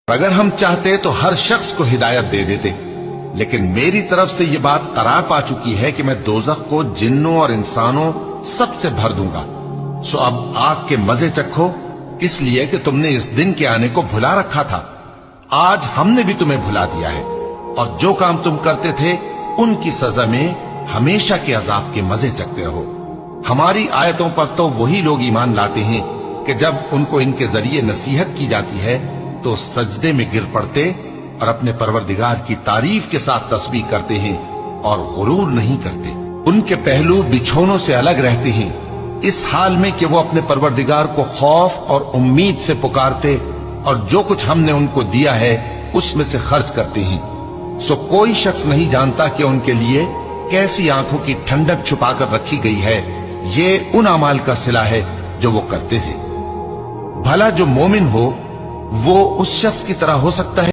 अगर हम चाहते तो हर शख्स को हिदायत दे देते, लेकिन मेरी तरफ से ये बात करार पा चुकी है कि मैं दोज़ख को जिन्नों और इंसानों सबसे भर दूंगा। सो अब आग के मजे चखो, इसलिए कि तुमने इस दिन के आने को भुला रखा था। आज हमने भी तुम्हें भुला दिया है, और जो काम तुम करते थे उनकी सजा में हमेशा के अजाब के मजे चखते रहो। हमारी आयतों पर तो वही लोग ईमान लाते हैं कि जब उनको इनके जरिए नसीहत की जाती है तो सजदे में गिर पड़ते और अपने परवरदिगार की तारीफ के साथ तस्बीह करते हैं और गुरूर नहीं करते। उनके पहलू बिछौनों से अलग रहते हैं, इस हाल में कि वो अपने परवरदिगार को खौफ और उम्मीद से पुकारते और जो कुछ हमने उनको दिया है उसमें से खर्च करते हैं। सो कोई शख्स नहीं जानता कि उनके लिए कैसी आंखों की ठंडक छुपाकर रखी गई है। ये उन अमाल का सिला है जो वो करते थे। भला जो मोमिन हो वो उस शख्स की तरह हो सकता है